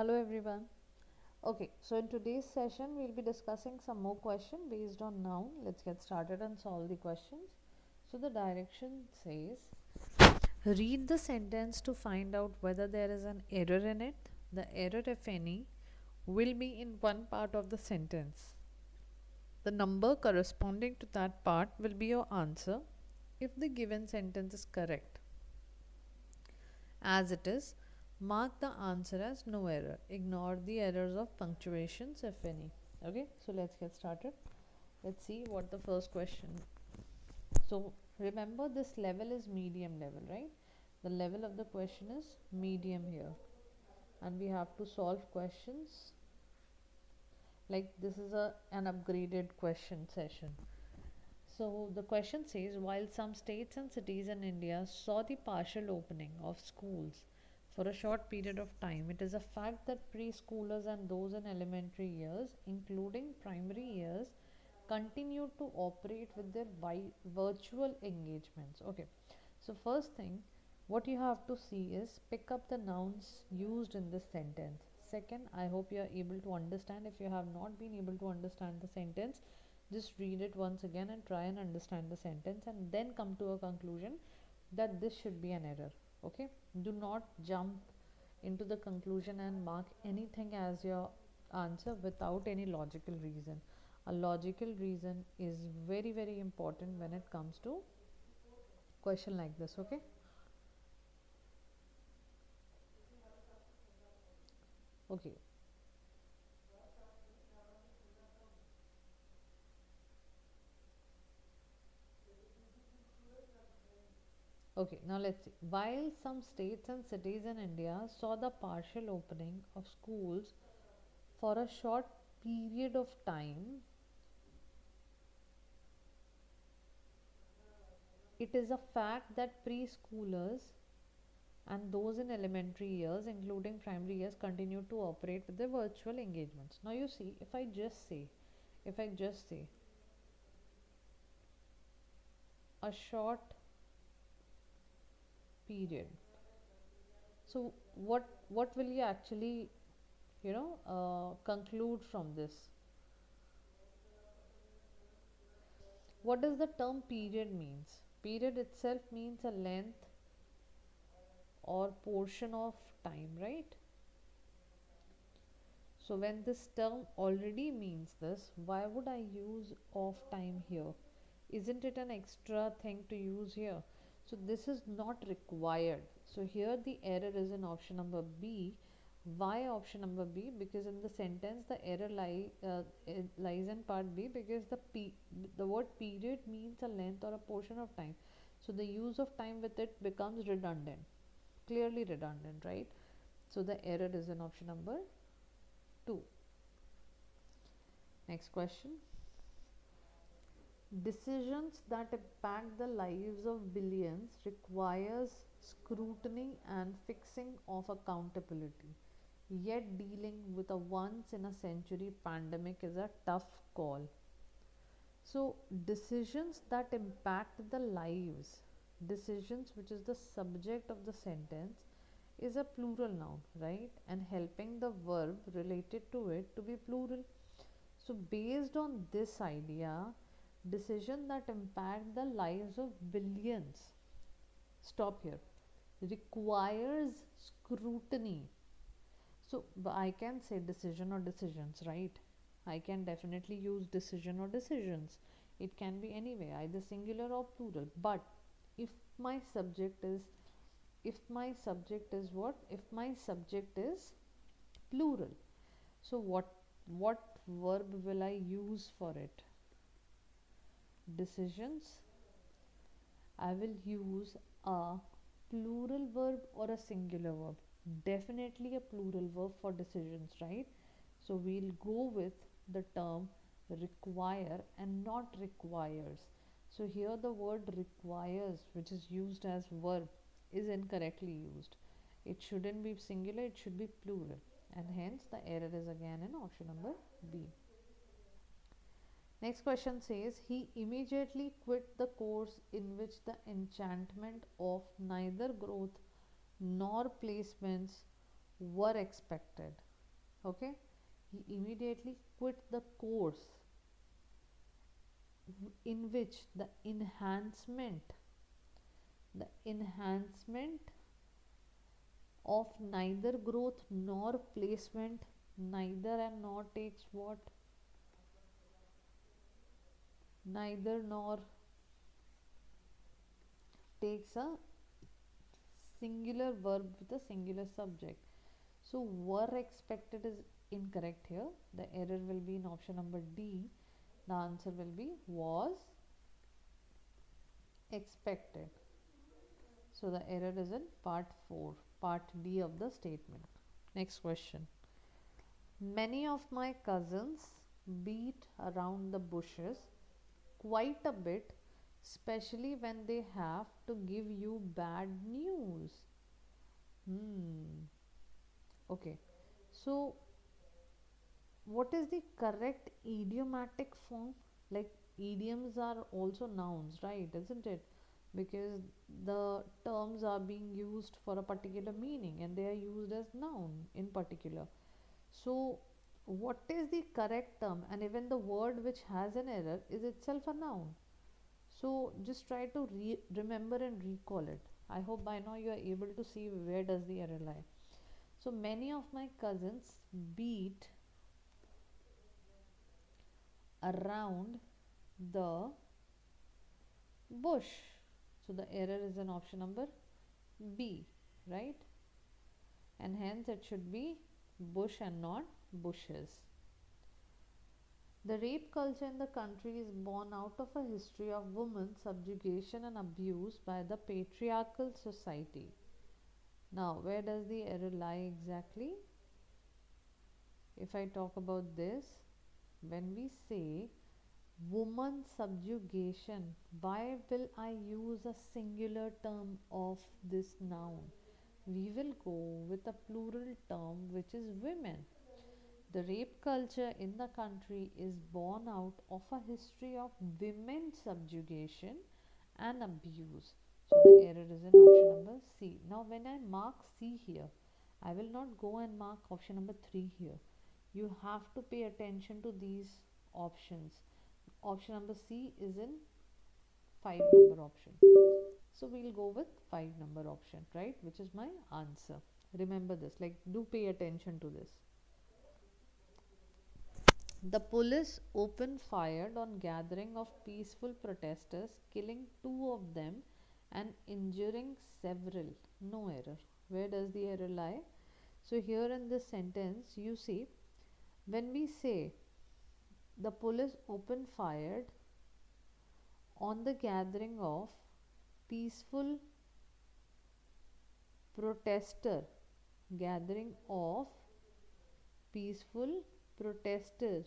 Hello everyone. Okay, so in today's session we'll be discussing some more question based on noun. Let's get started and solve the questions. So the direction says read the sentence to find out whether there is an error in it. The error, if any, will be in one part of the sentence. The number corresponding to that part will be your answer if the given sentence is correct. As it is, mark the answer as no error. Ignore the errors of punctuations, if any. Okay, so let's get started. Let's see what the first question. So remember, this level is medium level, right? The level of the question is medium here, and we have to solve questions like this is an upgraded question session. So the question says, while some states and cities in India saw the partial opening of schools for a short period of time, it is a fact that preschoolers and those in elementary years, including primary years, continued to operate with their virtual engagements. Okay, so first thing, what you have to see is pick up the nouns used in this sentence. Second, I hope you are able to understand. If you have not been able to understand the sentence, just read it once again and try and understand the sentence and then come to a conclusion that this should be an error. Okay, do not jump into the conclusion and mark anything as your answer without any logical reason. A logical reason is very important when it comes to question like this. Okay, okay, now let's see. While some states and cities in India saw the partial opening of schools for a short period of time, it is a fact that preschoolers and those in elementary years, including primary years, continue to operate with their virtual engagements. Now you see, if I just say a short period, so what will you actually conclude from this? What does the term period means? Period itself means a length or portion of time, right? So when this term already means this, why would I use of time here? Isn't it an extra thing to use here? So this is not required. So here the error is in option number B. Why option number B? Because in the sentence the error it lies in part B, because the word period means a length or a portion of time. So the use of time with it becomes redundant, clearly redundant, right? So the error is in option number 2. Next question. Decisions that impact the lives of billions requires scrutiny and fixing of accountability. Yet dealing with a once in a century pandemic is a tough call. So decisions that impact the lives, decisions which is the subject of the sentence, is a plural noun, right? And helping the verb related to it to be plural. So, based on this idea, decision that impact the lives of billions, stop here, requires scrutiny. So, I can say decision or decisions, right? I can definitely use decision or decisions. It can be anyway, either singular or plural. But if my subject is, if my subject is what? If my subject is plural, so what verb will I use for it? Decisions, I will use a plural verb or a singular verb. Definitely a plural verb for decisions, right? So we'll go with the term require and not requires. So here the word requires, which is used as verb, is incorrectly used. It shouldn't be singular, it should be plural. And hence the error is again in option number B. Next question says, he immediately quit the course in which the enchantment of neither growth nor placements were expected. Okay, he immediately quit the course in which the enhancement of neither growth nor placement, neither and nor takes what, neither nor takes a singular verb with a singular subject. So were expected is incorrect here. The error will be in option number D. The answer will be was expected. So the error is in part 4, part D of the statement. Next question. Many of my cousins beat around the bushes quite a bit, especially when they have to give you bad news. Hmm. Okay. So, what is the correct idiomatic form? Like, idioms are also nouns, right? Isn't it? Because the terms are being used for a particular meaning and they are used as noun in particular. So, what is the correct term? And even the word which has an error is itself a noun. So, just try to remember and recall it. I hope by now you are able to see where does the error lie. So, many of my cousins beat around the bush. So, the error is in option number B, right? And hence it should be bush and not bushes. The rape culture in the country is born out of a history of women's subjugation and abuse by the patriarchal society. Now, where does the error lie exactly? If I talk about this, when we say woman subjugation, why will I use a singular term of this noun? We will go with a plural term which is women. The rape culture in the country is born out of a history of women's subjugation and abuse. So the error is in option number C. Now, when I mark C here, I will not go and mark option number 3 here. You have to pay attention to these options. Option number C is in 5 number option. So we'll go with 5 number option, right? Which is my answer. Remember this, like, do pay attention to this. The police opened fire on gathering of peaceful protesters, killing 2 of them and injuring several. No error. Where does the error lie? So here in this sentence you see, when we say the police opened fire on the gathering of peaceful protester, gathering of peaceful protesters.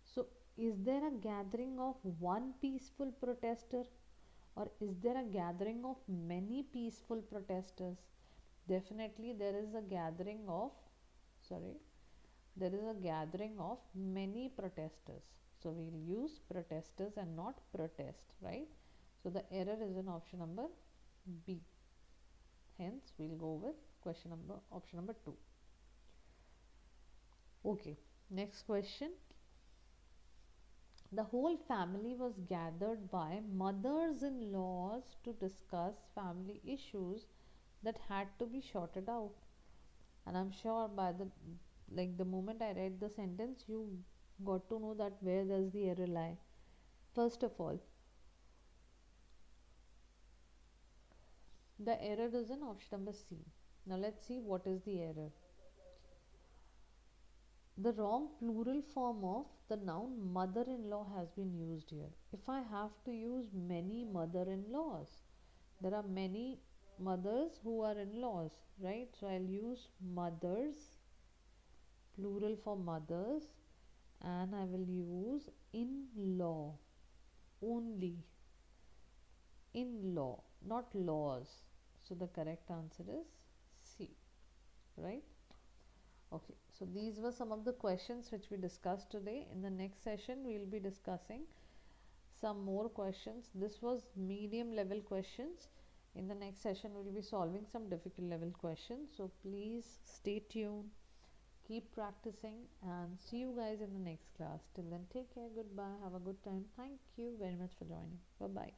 So, is there a gathering of one peaceful protester or is there a gathering of many peaceful protesters? Definitely, there is a gathering of, sorry, there is a gathering of many protesters. So, we'll use protesters and not protest, right? So, the error is in option number B. Hence, we'll go with option number 2. Okay, next question. The whole family was gathered by mothers in laws to discuss family issues that had to be sorted out. And I'm sure by the moment I read the sentence, you got to know that where does the error lie. First of all, the error is in option number C. Now let's see what is the error. The wrong plural form of the noun mother-in-law has been used here. If I have to use many mother-in-laws, there are many mothers who are in-laws, right? So I'll use mothers, plural for mothers, and I will use in-law only. In-law, not laws. So the correct answer is C, right? Okay, so these were some of the questions which we discussed today. In the next session, we will be discussing some more questions. This was medium level questions. In the next session, we will be solving some difficult level questions. So please stay tuned. Keep practicing and see you guys in the next class. Till then, take care, goodbye, have a good time. Thank you very much for joining. Bye bye.